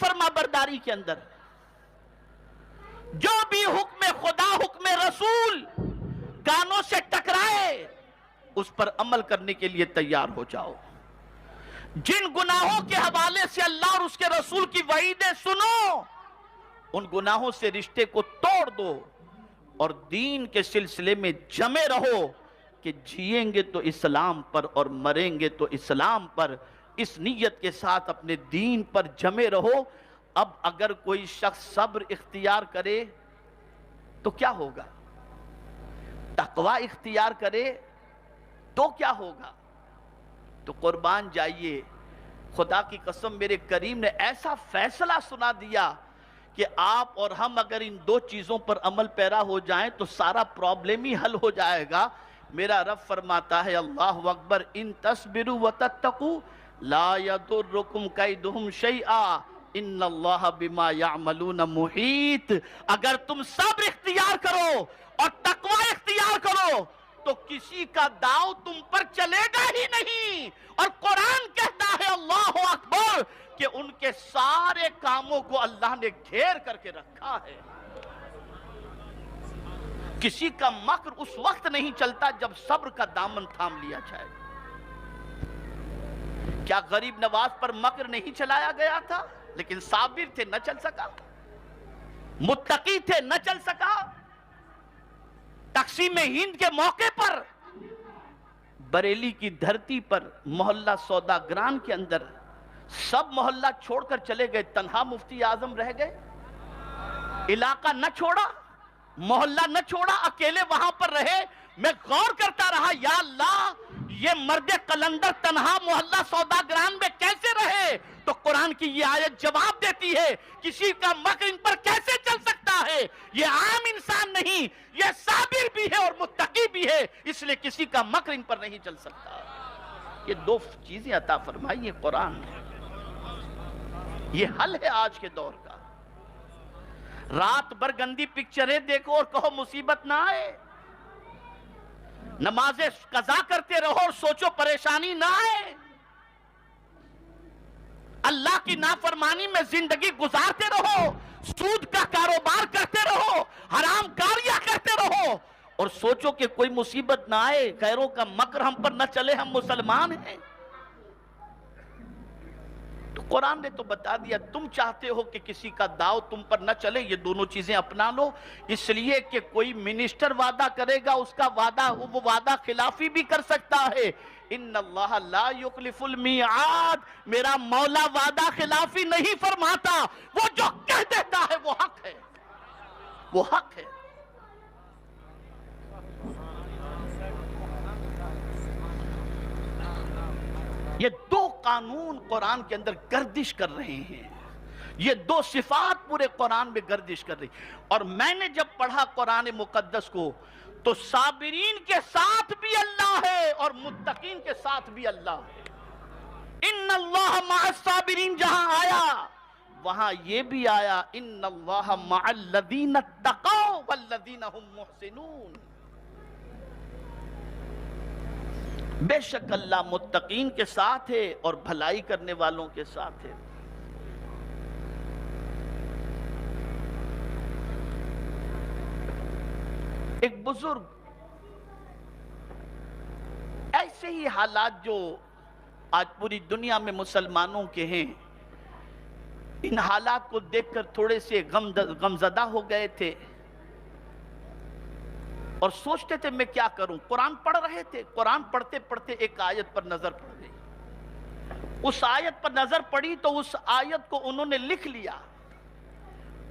فرما برداری کے اندر جو بھی حکم خدا حکم رسول کانوں سے ٹکرائے اس پر عمل کرنے کے لیے تیار ہو جاؤ. جن گناہوں کے حوالے سے اللہ اور اس کے رسول کی وعیدیں سنو ان گناہوں سے رشتے کو توڑ دو اور دین کے سلسلے میں جمے رہو کہ جیئیں گے تو اسلام پر اور مریں گے تو اسلام پر. اس نیت کے ساتھ اپنے دین پر جمے رہو. اب اگر کوئی شخص صبر اختیار کرے تو کیا ہوگا؟ تقوی اختیار کرے تو کیا ہوگا؟ تو قربان جائیے، خدا کی قسم میرے کریم نے ایسا فیصلہ سنا دیا کہ آپ اور ہم اگر ان دو چیزوں پر عمل پیرا ہو جائیں تو سارا پرابلم ہی حل ہو جائے گا. میرا رب فرماتا ہے اللہ اکبر، ان تصبروا وتتقوا لا یضرکم کیدہم شیئا ان اللہ بما یعملون محیط. اگر تم صبر اختیار کرو اور تقوی اختیار کرو تو کسی کا داؤ تم پر چلے گا ہی نہیں. اور قرآن کہتا ہے اللہ اکبر کہ ان کے سارے کاموں کو اللہ نے گھیر کر کے رکھا ہے. کسی کا مکر اس وقت نہیں چلتا جب صبر کا دامن تھام لیا جائے. کیا غریب نواز پر مکر نہیں چلایا گیا تھا؟ لیکن صابر تھے، نہ چل سکا. متقی تھے، نہ چل سکا. تقسیم ہند کے موقع پر بریلی کی دھرتی پر محلہ سوداگران کے اندر سب محلہ چھوڑ کر چلے گئے، تنہا مفتی اعظم رہ گئے. علاقہ نہ چھوڑا، محلہ نہ چھوڑا، اکیلے وہاں پر رہے. میں غور کرتا رہا، یا اللہ یہ مرد قلندر تنہا محلہ سوداگران میں کیسے رہے؟ تو قرآن کی یہ آیت جواب دیتی ہے کسی کا مکر ان پر کیسے چل سکتا ہے؟ یہ عام انسان نہیں، یہ صابر بھی ہے اور متقی بھی ہے، اس لیے کسی کا مکر ان پر نہیں چل سکتا. یہ دو چیزیں عطا فرمائی ہے قرآن نے. یہ حل ہے آج کے دور کا. رات بھر گندی پکچریں دیکھو اور کہو مصیبت نہ آئے. نمازیں قضا کرتے رہو اور سوچو پریشانی نہ آئے. اللہ کی نافرمانی میں زندگی گزارتے رہو، سود کا کاروبار کرتے رہو، حرام کاریاں کرتے رہو اور سوچو کہ کوئی مصیبت نہ آئے، غیروں کا مکر ہم پر نہ چلے، ہم مسلمان ہیں. تو قرآن نے تو بتا دیا تم چاہتے ہو کہ کسی کا داؤ تم پر نہ چلے، یہ دونوں چیزیں اپنا لو. اس لیے کہ کوئی منسٹر وعدہ کرے گا، اس کا وعدہ وہ وعدہ خلافی بھی کر سکتا ہے. ان اللہ لا یخلف المیعاد، میرا مولا وعدہ خلافی نہیں فرماتا. وہ جو کہہ دیتا ہے وہ حق ہے، وہ حق ہے. یہ دو قانون قرآن کے اندر گردش کر رہے ہیں، یہ دو صفات پورے قرآن میں گردش کر رہی. اور میں نے جب پڑھا قرآن مقدس کو تو صابرین کے ساتھ بھی اللہ ہے اور متقین کے ساتھ بھی اللہ ہے. ان اللہ مع الصابرین جہاں آیا وہاں یہ بھی آیا ان اللہ مع الذین اتقوا والذین هم محسنون. بے شک اللہ متقین کے ساتھ ہے اور بھلائی کرنے والوں کے ساتھ ہے. ایک بزرگ ایسے ہی حالات جو آج پوری دنیا میں مسلمانوں کے ہیں، ان حالات کو دیکھ کر تھوڑے سے غمزدہ ہو گئے تھے اور سوچتے تھے میں کیا کروں. قرآن پڑھ رہے تھے، قرآن پڑھتے پڑھتے ایک آیت پر نظر پڑ گئی. اس آیت پر نظر پڑی تو اس آیت کو انہوں نے لکھ لیا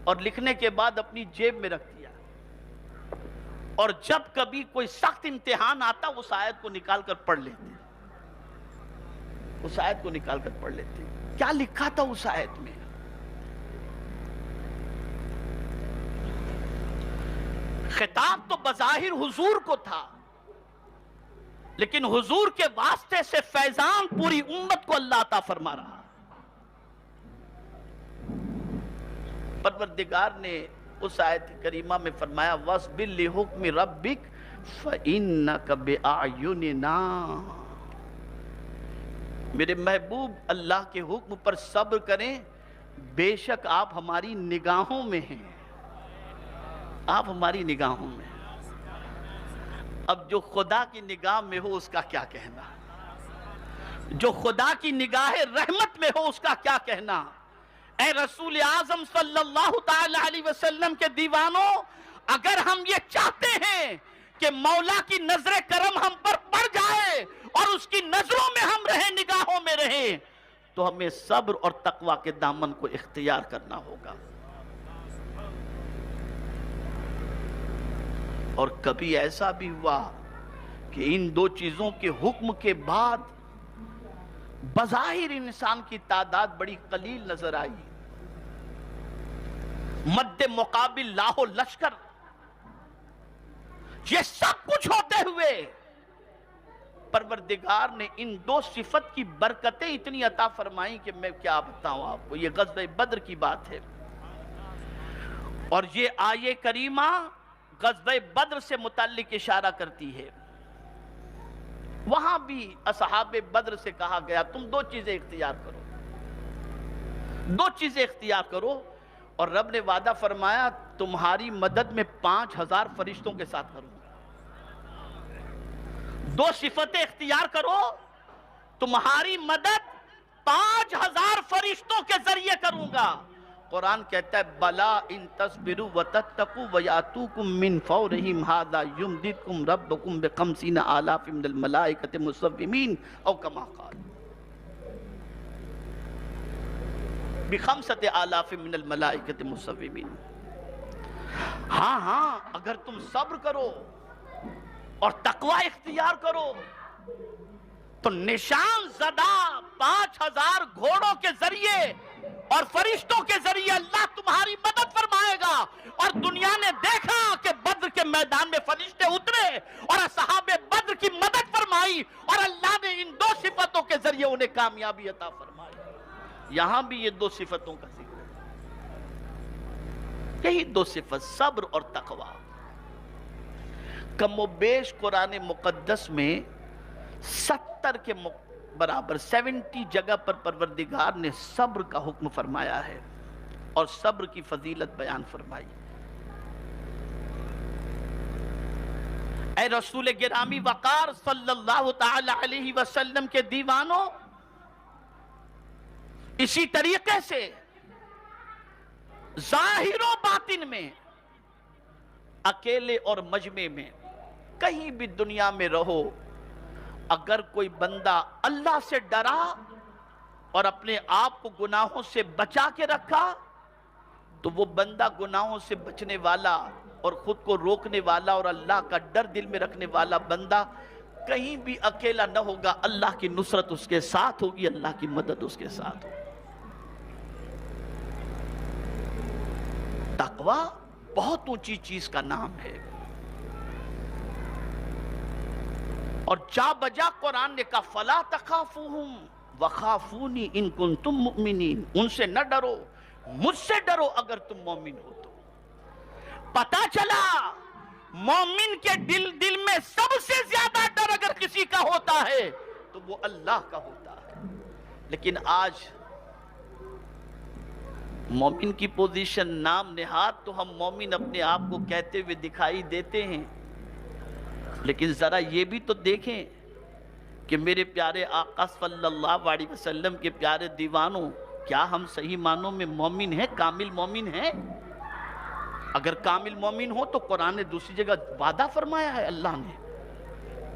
اور لکھنے کے بعد اپنی جیب میں رکھ دیا. اور جب کبھی کوئی سخت امتحان آتا اس آیت کو نکال کر پڑھ لیتے، اس آیت کو نکال کر پڑھ لیتے. کیا لکھا تھا اس آیت میں؟ خطاب تو بظاہر حضور کو تھا، لیکن حضور کے واسطے سے فیضان پوری امت کو اللہ عطا فرما رہا. پروردگار نے اس آیت کریمہ میں فرمایا وَاصْبِرْ لِحُکْمِ رَبِّكَ فَإِنَّكَ بِأَعْيُنِنَا. میرے محبوب اللہ کے حکم پر صبر کریں بے شک آپ ہماری نگاہوں میں ہیں، آپ ہماری نگاہوں میں ہیں۔ اب جو خدا کی نگاہ میں ہو اس کا کیا کہنا، جو خدا کی نگاہ رحمت میں ہو اس کا کیا کہنا۔ اے رسول اعظم صلی اللہ تعالی علیہ وسلم کے دیوانوں، اگر ہم یہ چاہتے ہیں کہ مولا کی نظر کرم ہم پر پڑ جائے اور اس کی نظروں میں ہم رہیں، نگاہوں میں رہیں، تو ہمیں صبر اور تقوی کے دامن کو اختیار کرنا ہوگا۔ اور کبھی ایسا بھی ہوا کہ ان دو چیزوں کے حکم کے بعد بظاہر انسان کی تعداد بڑی قلیل نظر آئی، مد مقابل لاہو لشکر، یہ سب کچھ ہوتے ہوئے پروردگار نے ان دو صفت کی برکتیں اتنی عطا فرمائیں کہ میں کیا بتاؤں آپ کو۔ یہ غزوہ بدر کی بات ہے، اور یہ آیے کریمہ غزوہ بدر سے متعلق اشارہ کرتی ہے۔ وہاں بھی اصحاب بدر سے کہا گیا تم دو چیزیں اختیار کرو، دو چیزیں اختیار کرو، اور رب نے وعدہ فرمایا تمہاری مدد میں 5000 فرشتوں کے ساتھ کروں گا۔ دو صفتیں اختیار کرو، تمہاری مدد 5000 فرشتوں کے ذریعے کروں گا۔ قرآن کہتا ہے بلا ان تصبروا وتتقوا ویاتوکم من فورہم ھذا یمددکم ربکم بخمسین آلاف من الملائکۃ مصومین او کما قال بخمسۃ آلاف من الملائکۃ مصومین۔ ہاں اگر تم صبر کرو اور تقوی اختیار کرو تو نشان زدہ 5000 گھوڑوں کے ذریعے اور فرشتوں کے ذریعے اللہ تمہاری مدد فرمائے گا۔ اور دنیا نے دیکھا کہ بدر کے میدان میں فرشتے اترے اور اصحاب بدر کی مدد فرمائی، اور اللہ نے ان دو صفتوں کے ذریعے انہیں کامیابی عطا فرمائی۔ یہاں بھی یہ دو صفتوں کا ذکر ہے، یہی دو صفت صبر اور تقوی۔ کم و بیش قرآن مقدس میں 70 کے برابر 70 جگہ پر پروردگار نے صبر کا حکم فرمایا ہے اور صبر کی فضیلت بیان فرمائی۔ اے رسول گرامی وقار صلی اللہ تعالی علیہ وسلم کے دیوانوں، اسی طریقے سے ظاہر و باطن میں، اکیلے اور مجمع میں، کہیں بھی دنیا میں رہو، اگر کوئی بندہ اللہ سے ڈرا اور اپنے آپ کو گناہوں سے بچا کے رکھا تو وہ بندہ گناہوں سے بچنے والا اور خود کو روکنے والا اور اللہ کا ڈر دل میں رکھنے والا بندہ کہیں بھی اکیلا نہ ہوگا، اللہ کی نصرت اس کے ساتھ ہوگی، اللہ کی مدد اس کے ساتھ ہوگی۔ تقوی بہت اونچی چیز کا نام ہے، اور جا بجا قرآن نے کہا فَلَا تَخَافُوهُمْ وَخَافُونِي إِن كُنتُم مُؤْمِنِينَ، ان سے نہ ڈرو، مجھ سے ڈرو اگر تم مومن ہو تو۔ پتا چلا مومن کے دل میں سب سے زیادہ ڈر اگر کسی کا ہوتا ہے تو وہ اللہ کا ہوتا ہے۔ لیکن آج مومن کی پوزیشن نام نہاد تو ہم مومن اپنے آپ کو کہتے ہوئے دکھائی دیتے ہیں، لیکن ذرا یہ بھی تو دیکھیں کہ میرے پیارے آقا صلی اللہ علیہ وسلم کے پیارے دیوانوں، کیا ہم صحیح معنوں میں مومن ہیں، کامل مومن ہیں؟ اگر کامل مومن ہو تو قرآن نے دوسری جگہ وعدہ فرمایا ہے اللہ نے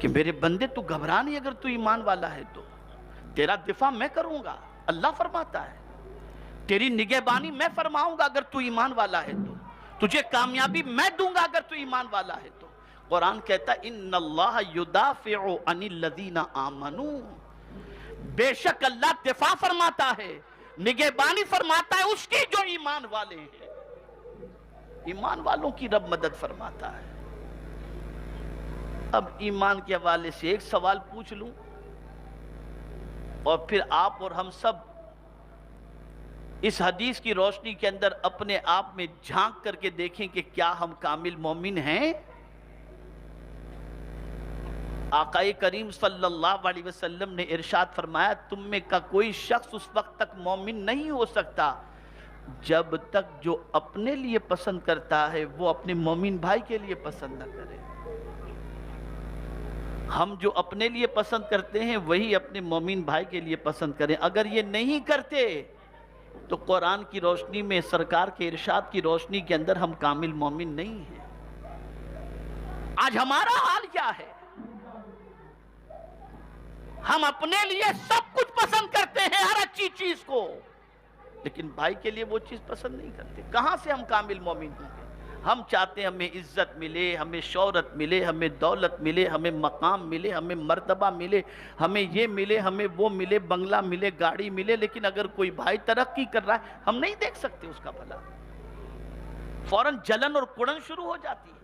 کہ میرے بندے تو گھبرا نہیں، اگر تو ایمان والا ہے تو تیرا دفاع میں کروں گا۔ اللہ فرماتا ہے تیری نگہبانی میں فرماؤں گا اگر تو ایمان والا ہے تو، تجھے کامیابی میں دوں گا اگر تو ایمان والا ہے تو۔ قرآن کہتا ہے ان اللہ یدافع عن الذین آمنوا، بے شک اللہ دفاع فرماتا ہے، نگہبانی فرماتا ہے اس کی جو ایمان والے ہیں، ایمان والوں کی رب مدد فرماتا ہے۔ اب ایمان کے حوالے سے ایک سوال پوچھ لوں اور پھر آپ اور ہم سب اس حدیث کی روشنی کے اندر اپنے آپ میں جھانک کر کے دیکھیں کہ کیا ہم کامل مومن ہیں؟ آقا کریم صلی اللہ علیہ وسلم نے ارشاد فرمایا تم میں کا کوئی شخص اس وقت تک مومن نہیں ہو سکتا جب تک جو اپنے لیے پسند کرتا ہے وہ اپنے مومن بھائی کے لیے پسند نہ کرے. ہم جو اپنے لیے پسند کرتے ہیں وہی اپنے مومن بھائی کے لیے پسند کریں. اگر یہ نہیں کرتے تو قرآن کی روشنی میں، سرکار کے ارشاد کی روشنی کے اندر ہم کامل مومن نہیں ہیں. آج ہمارا حال کیا ہے؟ ہم اپنے لیے سب کچھ پسند کرتے ہیں، ہر اچھی چیز کو، لیکن بھائی کے لیے وہ چیز پسند نہیں کرتے. کہاں سے ہم کامل مومن ہوں گے؟ ہم چاہتے ہیں ہمیں عزت ملے، ہمیں شہرت ملے، ہمیں دولت ملے، ہمیں مقام ملے، ہمیں مرتبہ ملے، ہمیں یہ ملے، ہمیں وہ ملے، بنگلہ ملے، گاڑی ملے. لیکن اگر کوئی بھائی ترقی کر رہا ہے ہم نہیں دیکھ سکتے اس کا بھلا، فوراً جلن اور کڑن شروع ہو جاتی ہے،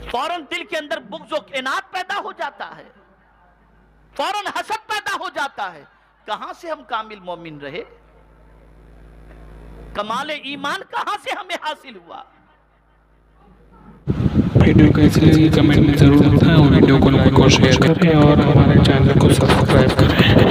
فوراً دل کے اندر بغض و اناد پیدا ہو جاتا ہے، فوراً حسد پیدا ہو جاتا ہے. کہاں سے ہم کامل مومن رہے؟ کمال ایمان کہاں سے ہمیں حاصل ہوا؟ ویڈیو کیسی لگی کمنٹ میں ضرور بتائیں، اور ویڈیو کو لائک اور شیئر کریں، اور ہمارے چینل کو سبسکرائب کریں.